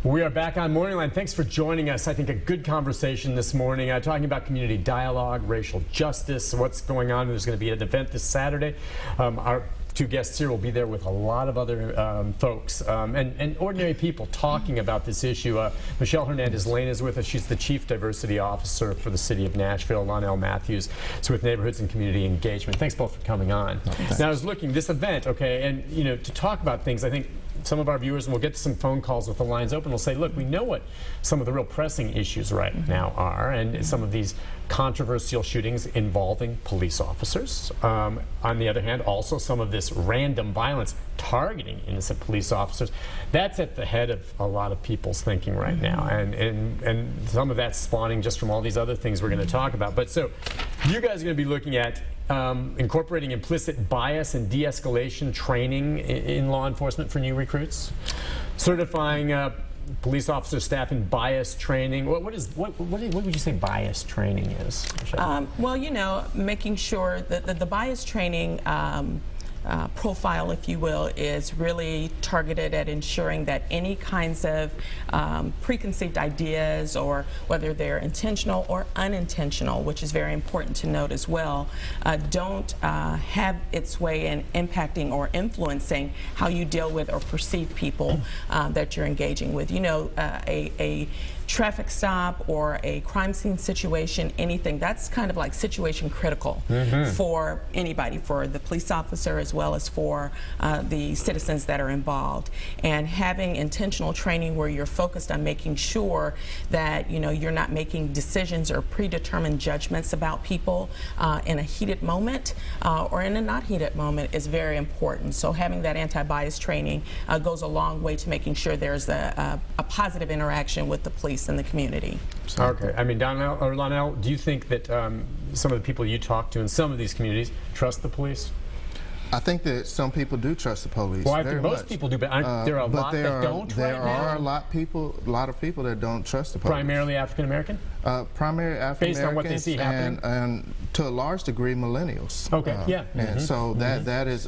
We are back on MorningLine. Thanks for joining us. I think a good conversation this morning, talking about community dialogue, racial justice, what's going on. There's going to be an event this Saturday. Our two guests here will be there with a lot of other folks and ordinary people talking about this issue. Michelle Hernandez-Lane is with us. She's the Chief Diversity Officer for the City of Nashville. Lonell Matthews is with Neighborhoods and Community Engagement. Thanks both for coming on. Now, I was looking, this event, okay, and to talk about things, I think some of our viewers, and we'll get to some phone calls with the lines open, will say, look, we know what some of the real pressing issues right now are, and some of these controversial shootings involving police officers. On the other hand, also some of this random violence targeting innocent police officers. That's at the head of a lot of people's thinking right now, and some of that's spawning just from all these other things we're going to talk about. But so you guys are going to be looking at incorporating implicit bias and de-escalation training in law enforcement for new recruits, certifying police officer staff in bias training. What would you say bias training is? Well, making sure that the bias training profile, if you will, is really targeted at ensuring that any kinds of preconceived ideas, or whether they're intentional or unintentional, which is very important to note as well, don't have its way in impacting or influencing how you deal with or perceive people that you're engaging with. A traffic stop or a crime scene situation, anything, that's kind of like situation critical for anybody, for the police officer as well as for the citizens that are involved. And having intentional training where you're focused on making sure that you're not making decisions or predetermined judgments about people in a heated moment or in a not heated moment is very important. So having that anti-bias training goes a long way to making sure there's a positive interaction with the police and the community. Okay. I mean, Lonell, do you think that some of the people you talk to in some of these communities trust the police? I think that some people do trust the police. Well, I think most people do, but there are a lot that don't right now? There are a lot of people that don't trust the police. Primarily African American? Primarily African Americans. Based on what they see happening? And to a large degree, millennials. Okay, yeah. And so that is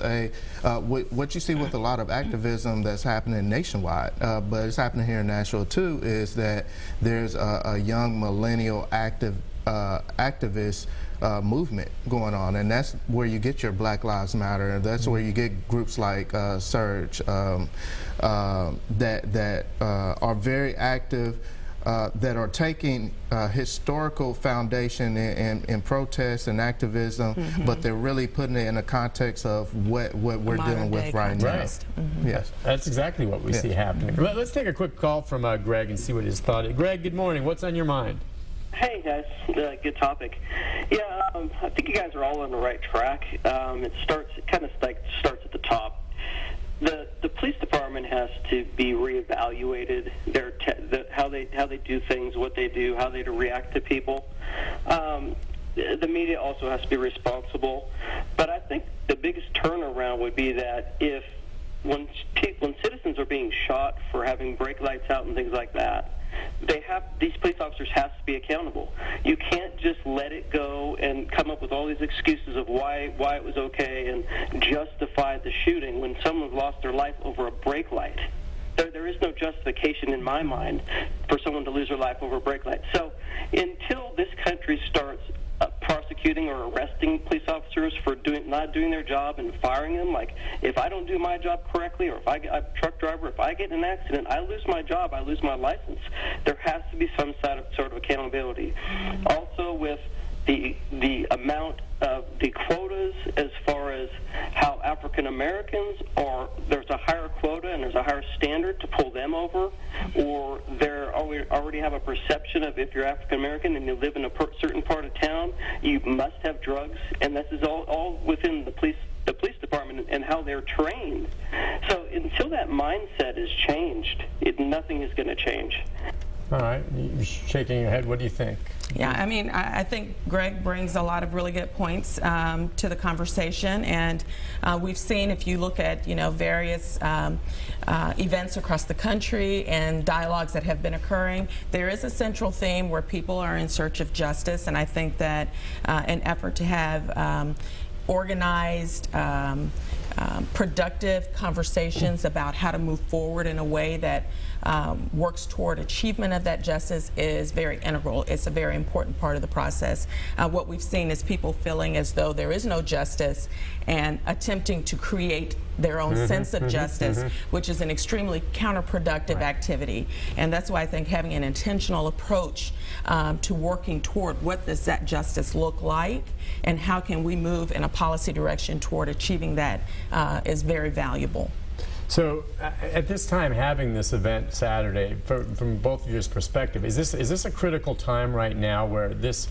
what you see with a lot of activism that's happening nationwide, but it's happening here in Nashville too, is that there's a young millennial activist movement going on, and that's where you get your Black Lives Matter. That's where you get groups like Surge that are very active, that are taking historical foundation in protest and activism, but they're really putting it in a context of what we're dealing with right now. Yes, that's exactly what we see happening. Let's take a quick call from Greg and see what his thought is. Greg, good morning. What's on your mind? Hey guys, good topic. Yeah, I think you guys are all on the right track. It kind of starts at the top. The police department has to be reevaluated. How they do things, what they do, how they react to people. The media also has to be responsible. But I think the biggest turnaround would be that when citizens are being shot for having brake lights out and things like that, these police officers have to be accountable. You can't just let it go and come up with all these excuses of why it was okay and justify the shooting when someone's lost their life over a brake light. There is no justification in my mind for someone to lose their life over a brake light. So until this country starts prosecuting or arresting police officers for not doing their job and firing them, like if I don't do my job correctly, or if I'm a truck driver, if I get in an accident, I lose my job, I lose my license. There has to be some sort of accountability. Also with the amount of the quotas, as far as how African Americans there's a higher quota and there's a higher standard to pull them over, or already have a perception of if you're African American and you live in a certain part of town, you must have drugs, and this is all within the police department and how they're trained. So until that mindset is changed, nothing is going to change. All right, you're shaking your head. What do you think? Yeah, I mean, I think Greg brings a lot of really good points to the conversation, and we've seen, if you look at various events across the country and dialogues that have been occurring, there is a central theme where people are in search of justice, and I think that an effort to have organized productive conversations about how to move forward in a way that works toward achievement of that justice is very integral. It's a very important part of the process. What we've seen is people feeling as though there is no justice and attempting to create their own sense of justice, which is an extremely counterproductive activity. And that's why I think having an intentional approach to working toward what does that justice look like and how can we move in a policy direction toward achieving that is very valuable. So at this time, having this event Saturday, from both of your perspective, is this a critical time right now where this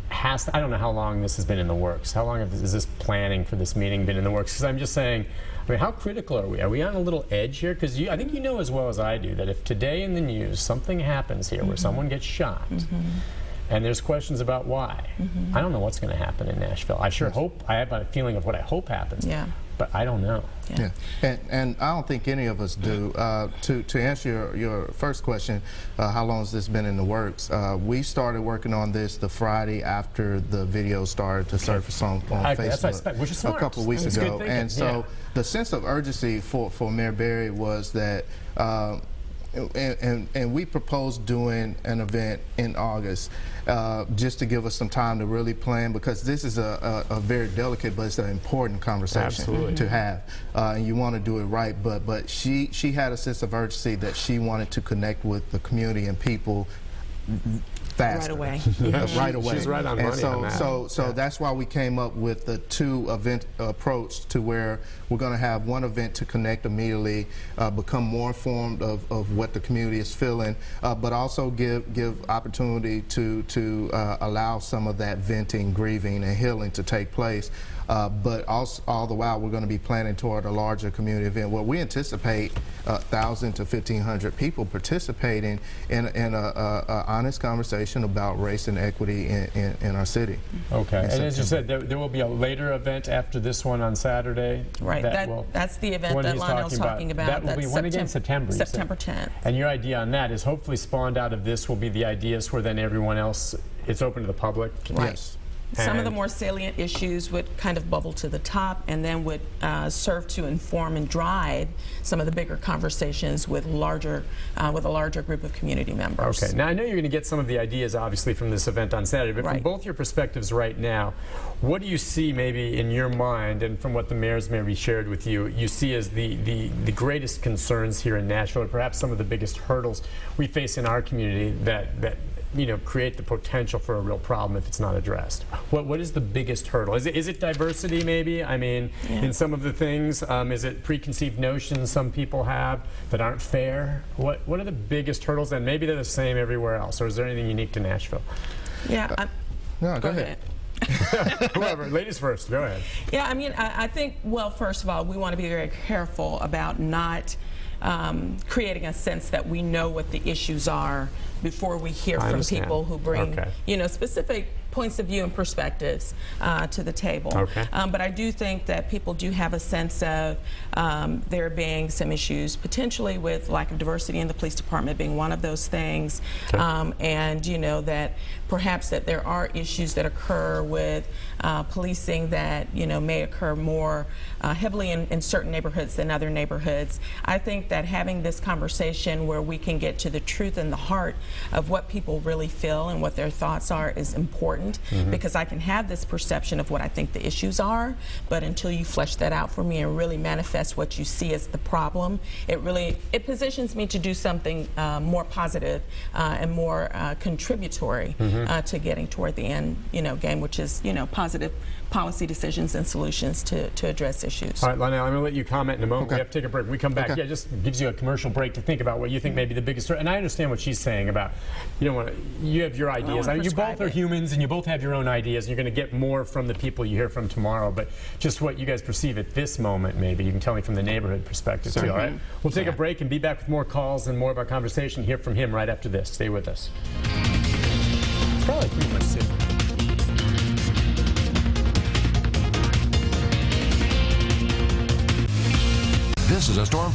has to, I don't know how long this has been in the works. How long is this planning for this meeting been in the works? Because I'm just saying, I mean, how critical are we? Are we on a little edge here? Because I think you know as well as I do that if today in the news something happens here where someone gets shot, and there's questions about why, I don't know what's going to happen in Nashville. I sure hope, I have a feeling of what I hope happens, but I don't know. And I don't think any of us do. To answer your first question, how long has this been in the works? We started working on this the Friday after the video started to surface on Facebook which is smart. A couple of weeks That's ago. good thinking. And so the sense of urgency for Mayor Berry was that and we proposed doing an event in August just to give us some time to really plan, because this is a very delicate but it's an important conversation to have, and you want to do it right, but she had a sense of urgency that she wanted to connect with the community and people faster. Right away. Right away. She's right on money on that. So that's why we came up with the two event approach, to where we're going to have one event to connect immediately, become more informed of what the community is feeling, but also give opportunity to allow some of that venting, grieving, and healing to take place. But also, all the while, we're going to be planning toward a larger community event where we anticipate 1,000 to 1,500 people participating in a honest conversation about race and equity in our city. Okay, and as you said, there will be a later event after this one on Saturday. Right, that's the event that Lionel's talking about. That will be when again? September. September 10th. And your idea on that is hopefully spawned out of this will be the ideas where then everyone else, it's open to the public. Right. Yes. Some of the more salient issues would kind of bubble to the top and then would serve to inform and drive some of the bigger conversations with a larger group of community members. Okay. Now I know you're going to get some of the ideas obviously from this event on Saturday, but from both your perspectives right now, what do you see maybe in your mind, and from what the mayors maybe shared with you, you see as the greatest concerns here in Nashville, or perhaps some of the biggest hurdles we face in our community that create the potential for a real problem if it's not addressed? What is the biggest hurdle? Is it diversity maybe? I mean, in some of the things, is it preconceived notions some people have that aren't fair? What are the biggest hurdles? And maybe they're the same everywhere else, or is there anything unique to Nashville? Yeah. No, go ahead. Whoever, ladies first, go ahead. Yeah, I mean, I think, well, first of all, we want to be very careful about not creating a sense that we know what the issues are before we hear from people who bring specific points of view and perspectives to the table. But I do think that people do have a sense of there being some issues potentially with lack of diversity in the police department being one of those things, and that perhaps that there are issues that occur with policing that may occur more heavily in certain neighborhoods than other neighborhoods. I think that having this conversation where we can get to the truth and the heart of what people really feel and what their thoughts are is important, because I can have this perception of what I think the issues are, but until you flesh that out for me and really manifest what you see as the problem, it positions me to do something more positive and more contributory to getting toward the end game, which is positive policy decisions and solutions to address issues. All right, Lionel, I'm going to let you comment in a moment. We have to take a break. When we come back, just gives you a commercial break to think about what you think may be the biggest. And I understand what she's saying about you have your ideas. You both are humans, and you both have your own ideas. And you're going to get more from the people you hear from tomorrow. But just what you guys perceive at this moment, maybe you can tell me from the neighborhood perspective too. All right, we'll take a break and be back with more calls and more of our conversation. Hear from him right after this. Stay with us. It's probably pretty much it. This is a Storm